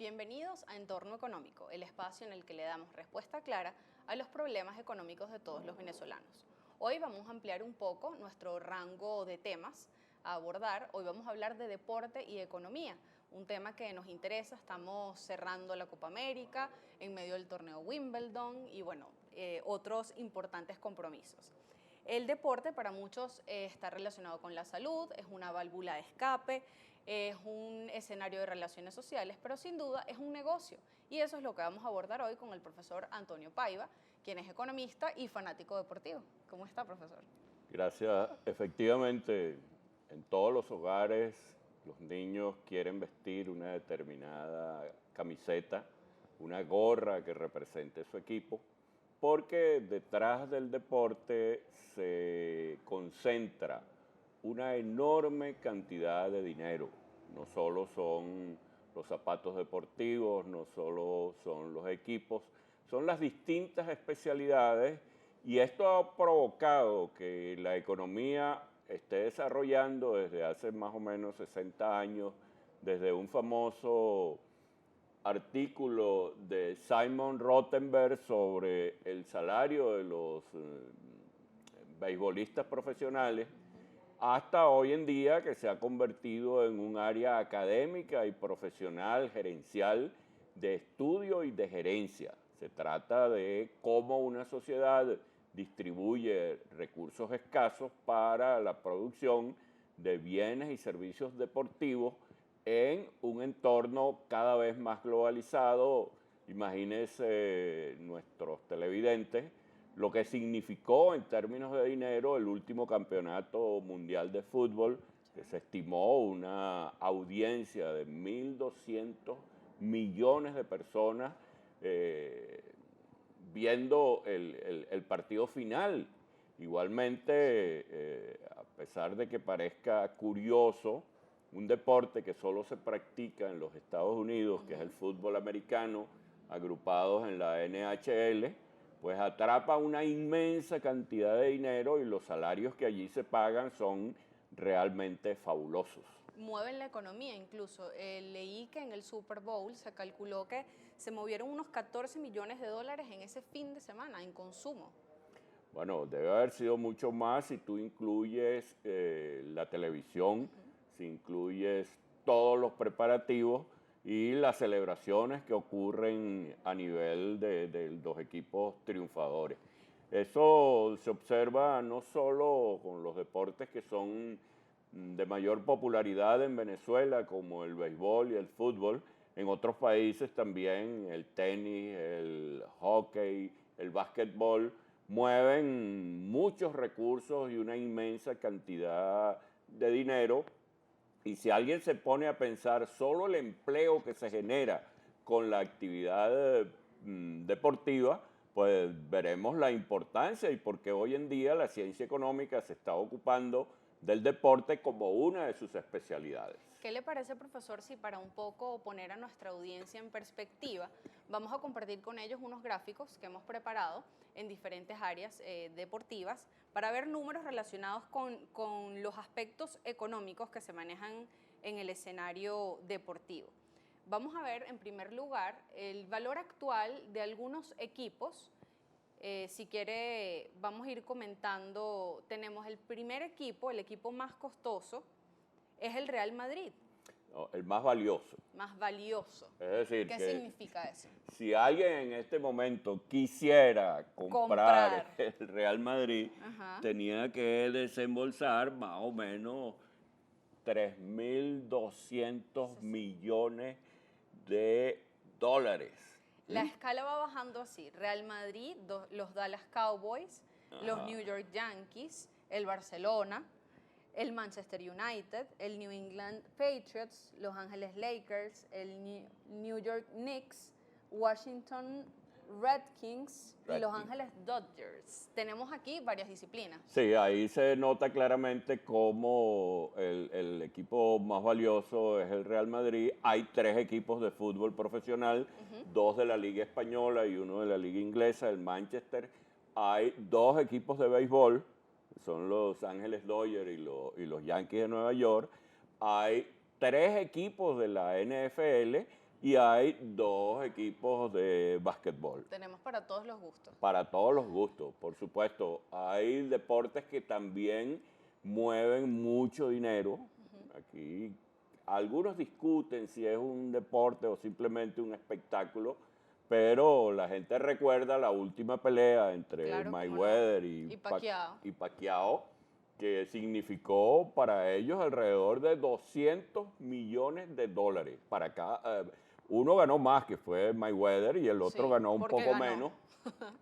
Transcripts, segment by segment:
Bienvenidos a Entorno Económico, el espacio en el que le damos respuesta clara a los problemas económicos de todos los venezolanos. Hoy vamos a ampliar un poco nuestro rango de temas a abordar. Hoy vamos a hablar de deporte y economía, un tema que nos interesa. Estamos cerrando la Copa América, en medio del torneo Wimbledon y otros importantes compromisos. El deporte para muchos está relacionado con la salud, es una válvula de escape, es un escenario de relaciones sociales, pero sin duda es un negocio. Y eso es lo que vamos a abordar hoy con el profesor Antonio Paiva, quien es economista y fanático deportivo. ¿Cómo está, profesor? Gracias. Efectivamente, en todos los hogares los niños quieren vestir una determinada camiseta, una gorra que represente su equipo, porque detrás del deporte se concentra una enorme cantidad de dinero. No solo son los zapatos deportivos, no solo son los equipos, son las distintas especialidades, y esto ha provocado que la economía esté desarrollando desde hace más o menos 60 años, desde un famoso artículo de Simon Rothenberg sobre el salario de los beisbolistas profesionales, hasta hoy en día que se ha convertido en un área académica y profesional, gerencial, de estudio y de gerencia. Se trata de cómo una sociedad distribuye recursos escasos para la producción de bienes y servicios deportivos en un entorno cada vez más globalizado. Imagínense nuestros televidentes lo que significó en términos de dinero el último campeonato mundial de fútbol, que se estimó una audiencia de 1.200 millones de personas viendo el partido final. Igualmente, a pesar de que parezca curioso, un deporte que solo se practica en los Estados Unidos, que es el fútbol americano, agrupados en la NHL, pues atrapa una inmensa cantidad de dinero y los salarios que allí se pagan son realmente fabulosos. Mueven la economía incluso. Leí que en el Super Bowl se calculó que se movieron unos 14 millones de dólares en ese fin de semana en consumo. Bueno, debe haber sido mucho más si tú incluyes la televisión, si incluyes todos los preparativos y las celebraciones que ocurren a nivel de los equipos triunfadores. Eso se observa no solo con los deportes que son de mayor popularidad en Venezuela, como el béisbol y el fútbol. En otros países también el tenis, el hockey, el básquetbol mueven muchos recursos y una inmensa cantidad de dinero. Y si alguien se pone a pensar solo el empleo que se genera con la actividad deportiva, pues veremos la importancia y por qué hoy en día la ciencia económica se está ocupando del deporte como una de sus especialidades. ¿Qué le parece, profesor, si para un poco poner a nuestra audiencia en perspectiva, vamos a compartir con ellos unos gráficos que hemos preparado en diferentes áreas deportivas para ver números relacionados con los aspectos económicos que se manejan en el escenario deportivo? Vamos a ver, en primer lugar, el valor actual de algunos equipos. Si quiere, vamos a ir comentando. Tenemos el primer equipo, el equipo más costoso, es el Real Madrid. No, el más valioso. Más valioso. Es decir, ¿Qué significa eso? Si alguien en este momento quisiera comprar el Real Madrid, tenía que desembolsar más o menos 3.200 millones de dólares. La escala va bajando así: Real Madrid, los Dallas Cowboys, los New York Yankees, el Barcelona, el Manchester United, el New England Patriots, Los Ángeles Lakers, el New York Knicks, Washington Redskins y Los Ángeles Dodgers. Tenemos aquí varias disciplinas. Sí, ahí se nota claramente cómo el equipo más valioso es el Real Madrid. Hay 3 equipos de fútbol profesional, 2 de la Liga Española y 1 de la Liga Inglesa, el Manchester. Hay 2 equipos de béisbol, son los Ángeles Dodgers y los Yankees de Nueva York. Hay 3 equipos de la NFL, y hay 2 equipos de básquetbol. Tenemos para todos los gustos. Para todos los gustos, por supuesto. Hay deportes que también mueven mucho dinero. Aquí algunos discuten si es un deporte o simplemente un espectáculo, pero la gente recuerda la última pelea entre Claro, cómo no. Mayweather Y Pacquiao. y Pacquiao, que significó para ellos alrededor de $200 millones para cada. Uno ganó más, que fue Mayweather, y el otro Sí, ganó un porque poco ganó. menos.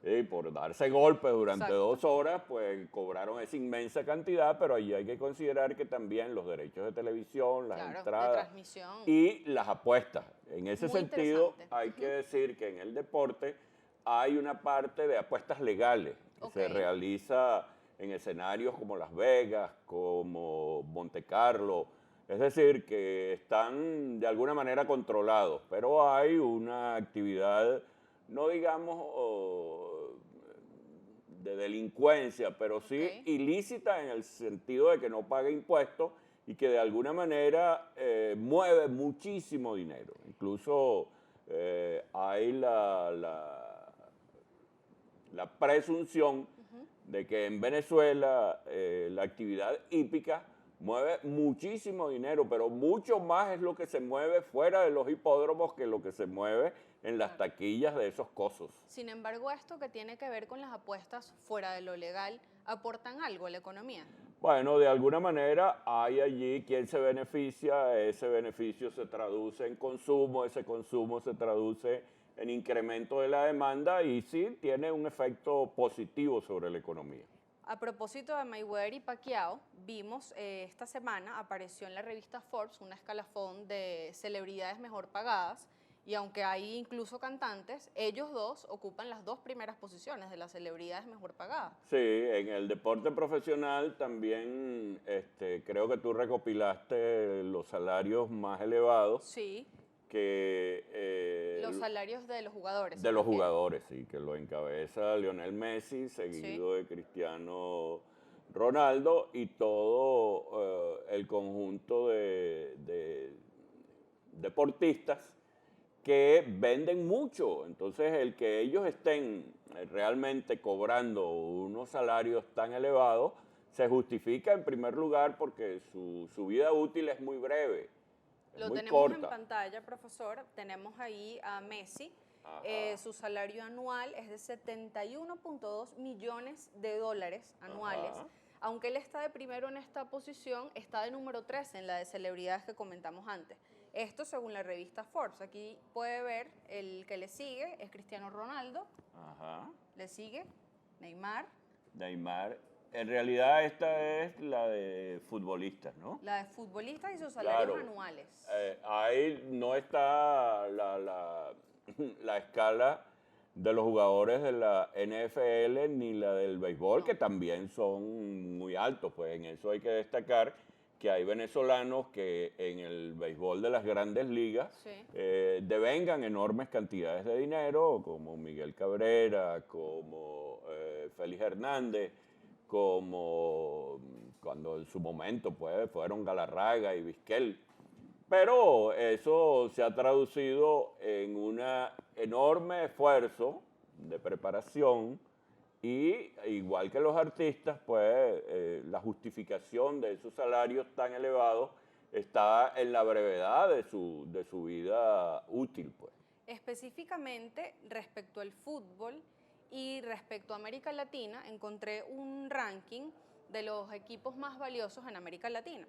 Y por darse golpes durante Exacto. 2 horas, pues cobraron esa inmensa cantidad, pero allí hay que considerar que también los derechos de televisión, las Claro, de entradas transmisión. y las apuestas. En ese Muy sentido, interesante. hay que decir que en el deporte hay una parte de apuestas legales que se Ok. realiza en escenarios como Las Vegas, como Monte Carlo. Es decir, que están de alguna manera controlados, pero hay una actividad, no digamos de delincuencia, pero sí Ok. ilícita en el sentido de que no paga impuestos y que de alguna manera mueve muchísimo dinero. Incluso hay la presunción de que en Venezuela la actividad hípica mueve muchísimo dinero, pero mucho más es lo que se mueve fuera de los hipódromos que lo que se mueve en las Claro. taquillas de esos cosos. Sin embargo, esto que tiene que ver con las apuestas fuera de lo legal, ¿aportan algo a la economía? Bueno, de alguna manera hay allí quien se beneficia, ese beneficio se traduce en consumo, ese consumo se traduce en incremento de la demanda y sí tiene un efecto positivo sobre la economía. A propósito de Mayweather y Pacquiao, vimos esta semana, apareció en la revista Forbes un escalafón de celebridades mejor pagadas y aunque hay incluso cantantes, ellos dos ocupan las 2 primeras posiciones de las celebridades mejor pagadas. Sí, en el deporte profesional también creo que tú recopilaste los salarios más elevados Sí, que los salarios de los jugadores. de se los refiere. jugadores, sí, que lo encabeza Lionel Messi, seguido de Cristiano Ronaldo y todo el conjunto de deportistas que venden mucho. Entonces, el que ellos estén realmente cobrando unos salarios tan elevados se justifica en primer lugar porque su vida útil es muy breve, es Lo muy tenemos en corta. pantalla, profesor. Tenemos ahí a Messi. Ajá. Su salario anual es de 71.2 millones de dólares anuales. Ajá. Aunque él está de primero en esta posición, está de número 3 en la de celebridades que comentamos antes. Esto según la revista Forbes. Aquí puede ver el que le sigue es Cristiano Ronaldo, Ajá. le sigue Neymar, Neymar. En realidad esta es la de futbolistas, ¿no? la de futbolistas y sus salarios Claro. anuales. Ahí no está la escala de los jugadores de la NFL ni la del béisbol, No. que también son muy altos. Pues en eso hay que destacar que hay venezolanos que en el béisbol de las grandes ligas Sí. devengan enormes cantidades de dinero, como Miguel Cabrera, como Félix Hernández, como cuando en su momento pues, fueron Galarraga y Vizquel. Pero eso se ha traducido en un enorme esfuerzo de preparación y igual que los artistas, pues la justificación de esos salarios tan elevados está en la brevedad de su vida útil, pues. Específicamente respecto al fútbol y respecto a América Latina, encontré un ranking de los equipos más valiosos en América Latina.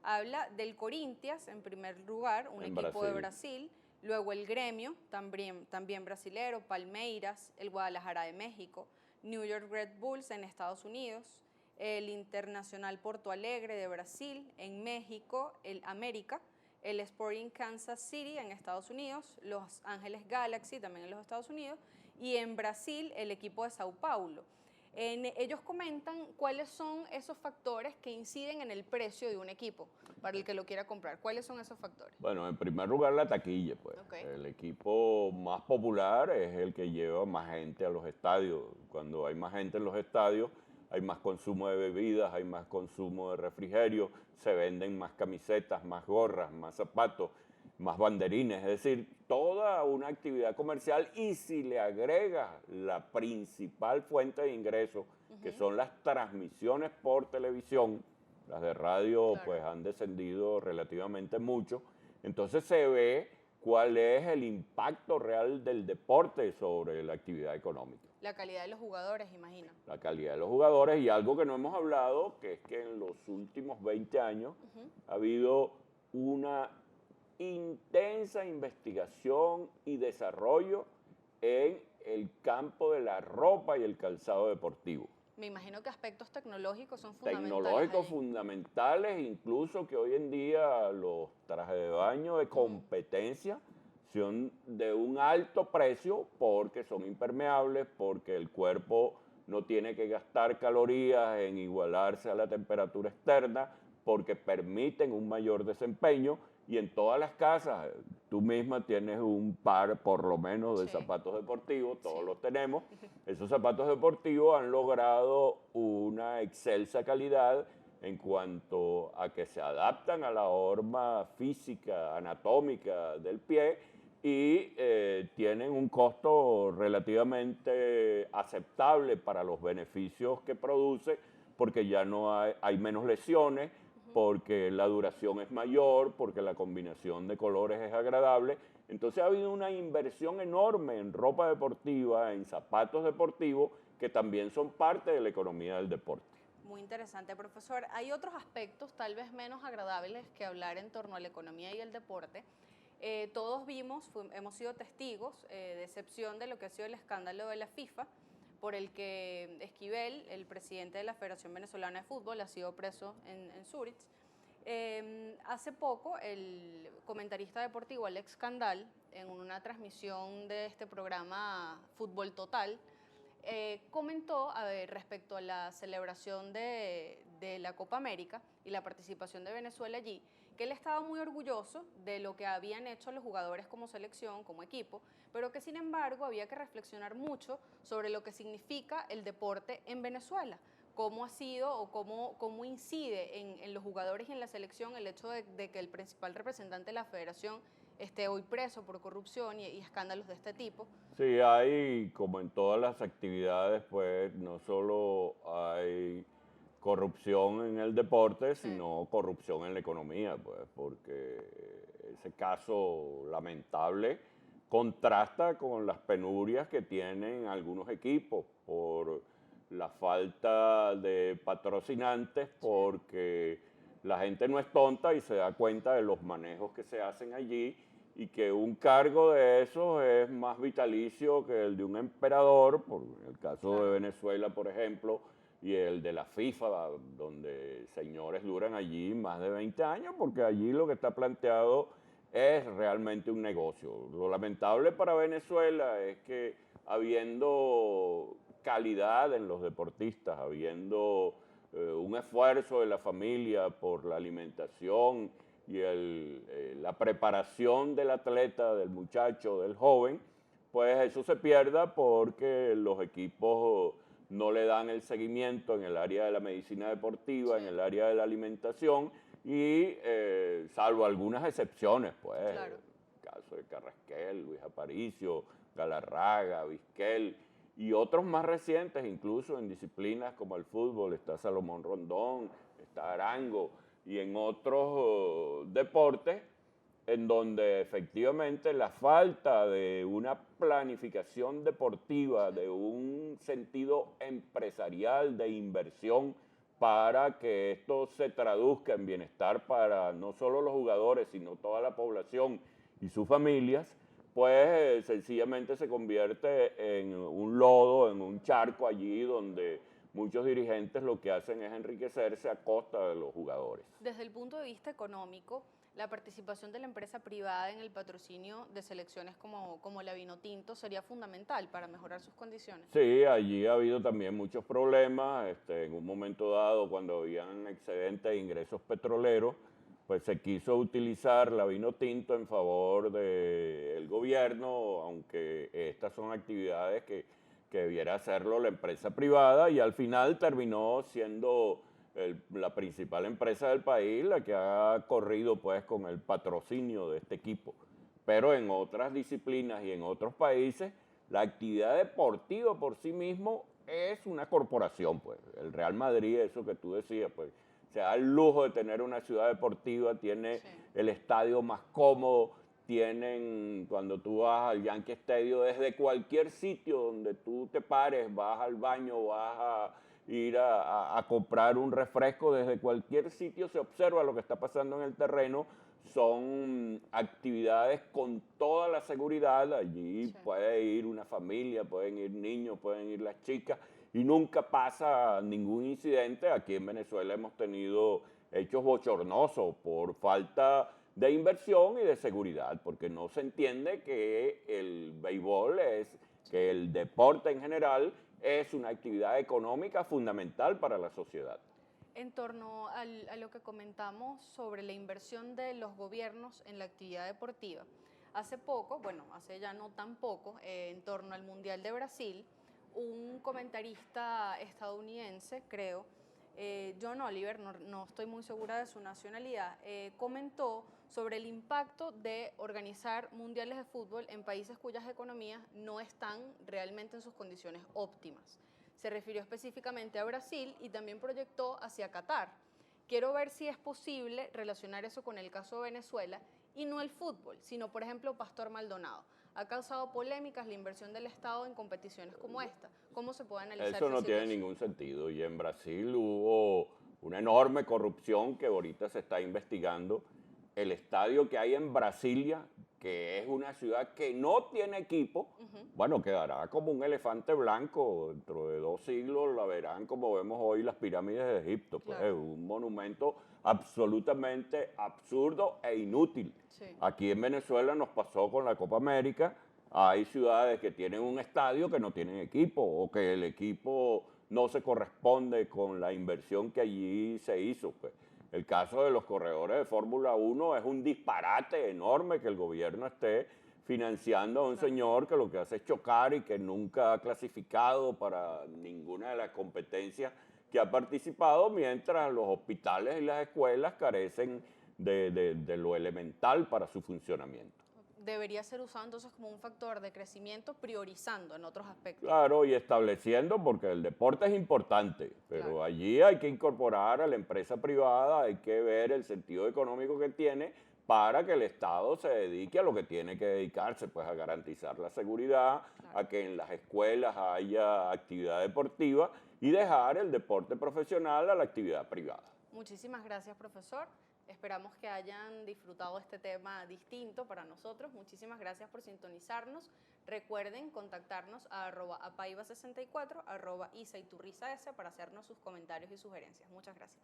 Habla del Corinthians en primer lugar, un En equipo de Brasil. Brasil, luego el Gremio, también brasilero, Palmeiras, el Guadalajara de México, New York Red Bulls en Estados Unidos, el Internacional Porto Alegre de Brasil, en México, el América, el Sporting Kansas City en Estados Unidos, Los Ángeles Galaxy también en los Estados Unidos y en Brasil el equipo de Sao Paulo. Ellos comentan cuáles son esos factores que inciden en el precio de un equipo para el que lo quiera comprar. ¿Cuáles son esos factores? Bueno, en primer lugar la taquilla, pues. Okay. El equipo más popular es el que lleva más gente a los estadios. Cuando hay más gente en los estadios, hay más consumo de bebidas, hay más consumo de refrigerio, se venden más camisetas, más gorras, más zapatos. más banderines, es decir, toda una actividad comercial, y si le agregas la principal fuente de ingresos, que son las transmisiones por televisión, las de radio Claro. pues han descendido relativamente mucho, entonces se ve cuál es el impacto real del deporte sobre la actividad económica. La calidad de los jugadores, imagino. La calidad de los jugadores, y algo que no hemos hablado, que es que en los últimos 20 años ha habido una intensa investigación y desarrollo en el campo de la ropa y el calzado deportivo. Me imagino que aspectos tecnológicos son fundamentales. Tecnológicos allí. fundamentales, incluso que hoy en día los trajes de baño de competencia son de un alto precio porque son impermeables, porque el cuerpo no tiene que gastar calorías en igualarse a la temperatura externa, porque permiten un mayor desempeño, y en todas las casas tú misma tienes un par por lo menos de Sí. zapatos deportivos, todos Sí. los tenemos. Esos zapatos deportivos han logrado una excelsa calidad en cuanto a que se adaptan a la forma física, anatómica del pie, y tienen un costo relativamente aceptable para los beneficios que produce, porque ya no hay menos lesiones, porque la duración es mayor, porque la combinación de colores es agradable. Entonces ha habido una inversión enorme en ropa deportiva, en zapatos deportivos, que también son parte de la economía del deporte. Muy interesante, profesor. Hay otros aspectos tal vez menos agradables que hablar en torno a la economía y el deporte. Todos vimos, hemos sido testigos de excepción de lo que ha sido el escándalo de la FIFA, por el que Esquivel, el presidente de la Federación Venezolana de Fútbol, ha sido preso en Zúrich. Hace poco, el comentarista deportivo Alex Candal, en una transmisión de este programa Fútbol Total, comentó respecto a la celebración de la Copa América y la participación de Venezuela allí, que él estaba muy orgulloso de lo que habían hecho los jugadores como selección, como equipo, pero que sin embargo había que reflexionar mucho sobre lo que significa el deporte en Venezuela, cómo ha sido o cómo incide en los jugadores y en la selección el hecho de que el principal representante de la federación esté hoy preso por corrupción y escándalos de este tipo. Sí, hay, como en todas las actividades, pues no solo hay corrupción en el deporte, sino corrupción en la economía, pues, porque ese caso lamentable contrasta con las penurias que tienen algunos equipos por la falta de patrocinantes, porque la gente no es tonta y se da cuenta de los manejos que se hacen allí, y que un cargo de esos es más vitalicio que el de un emperador, por el caso de Venezuela, por ejemplo, y el de la FIFA, donde señores duran allí más de 20 años, porque allí lo que está planteado es realmente un negocio. Lo lamentable para Venezuela es que, habiendo calidad en los deportistas, habiendo un esfuerzo de la familia por la alimentación y la preparación del atleta, del muchacho, del joven, pues eso se pierda porque los equipos no le dan el seguimiento en el área de la medicina deportiva, en el área de la alimentación, y salvo algunas excepciones, pues, Claro. el caso de Carrasquel, Luis Aparicio, Galarraga, Vizquel, y otros más recientes, incluso en disciplinas como el fútbol, está Salomón Rondón, está Arango, y en otros deportes, en donde efectivamente la falta de una planificación deportiva, de un sentido empresarial de inversión para que esto se traduzca en bienestar para no solo los jugadores, sino toda la población y sus familias, pues sencillamente se convierte en un lodo, en un charco allí donde muchos dirigentes lo que hacen es enriquecerse a costa de los jugadores. Desde el punto de vista económico, la participación de la empresa privada en el patrocinio de selecciones como la Vinotinto sería fundamental para mejorar sus condiciones. Sí, allí ha habido también muchos problemas. En un momento dado, cuando habían excedentes de ingresos petroleros, pues se quiso utilizar la Vinotinto en favor del gobierno, aunque estas son actividades que debiera hacerlo la empresa privada, y al final terminó siendo la principal empresa del país, la que ha corrido pues con el patrocinio de este equipo. Pero en otras disciplinas y en otros países, la actividad deportiva por sí mismo es una corporación, pues. El Real Madrid, eso que tú decías, pues, se da el lujo de tener una ciudad deportiva, tiene el estadio más cómodo, tienen, cuando tú vas al Yankee Stadium, desde cualquier sitio donde tú te pares, vas al baño, vas a ir a comprar un refresco, desde cualquier sitio se observa lo que está pasando en el terreno. Son actividades con toda la seguridad, allí puede ir una familia, pueden ir niños, pueden ir las chicas, y nunca pasa ningún incidente. Aquí en Venezuela hemos tenido hechos bochornosos por falta de inversión y de seguridad, porque no se entiende que el béisbol que el deporte en general es una actividad económica fundamental para la sociedad. En torno a lo que comentamos sobre la inversión de los gobiernos en la actividad deportiva, hace poco, bueno, hace ya no tan poco, en torno al Mundial de Brasil, un comentarista estadounidense, creo, John Oliver, no estoy muy segura de su nacionalidad, comentó sobre el impacto de organizar mundiales de fútbol en países cuyas economías no están realmente en sus condiciones óptimas. Se refirió específicamente a Brasil y también proyectó hacia Qatar. Quiero ver si es posible relacionar eso con el caso de Venezuela y no el fútbol, sino por ejemplo Pastor Maldonado. Ha causado polémicas la inversión del Estado en competiciones como esta. ¿Cómo se puede analizar Eso no tiene ningún sentido. Y en Brasil hubo una enorme corrupción que ahorita se está investigando. El estadio que hay en Brasilia, que es una ciudad que no tiene equipo, bueno, quedará como un elefante blanco. Dentro de 2 siglos la verán como vemos hoy las pirámides de Egipto. Pues es un monumento absolutamente absurdo e inútil. Aquí en Venezuela nos pasó con la Copa América. Hay ciudades que tienen un estadio que no tienen equipo, o que el equipo no se corresponde con la inversión que allí se hizo, pues. El caso de los corredores de Fórmula 1 es un disparate enorme que el gobierno esté financiando a un señor que lo que hace es chocar y que nunca ha clasificado para ninguna de las competencias que ha participado, mientras los hospitales y las escuelas carecen de lo elemental para su funcionamiento. Debería ser usado entonces como un factor de crecimiento, priorizando en otros aspectos. Claro, y estableciendo, porque el deporte es importante, pero allí hay que incorporar a la empresa privada, hay que ver el sentido económico que tiene para que el Estado se dedique a lo que tiene que dedicarse, pues a garantizar la seguridad, a que en las escuelas haya actividad deportiva y dejar el deporte profesional a la actividad privada. Muchísimas gracias, profesor. Esperamos que hayan disfrutado este tema distinto para nosotros. Muchísimas gracias por sintonizarnos. Recuerden contactarnos a @apaiva64, @isaiturrizas para hacernos sus comentarios y sugerencias. Muchas gracias.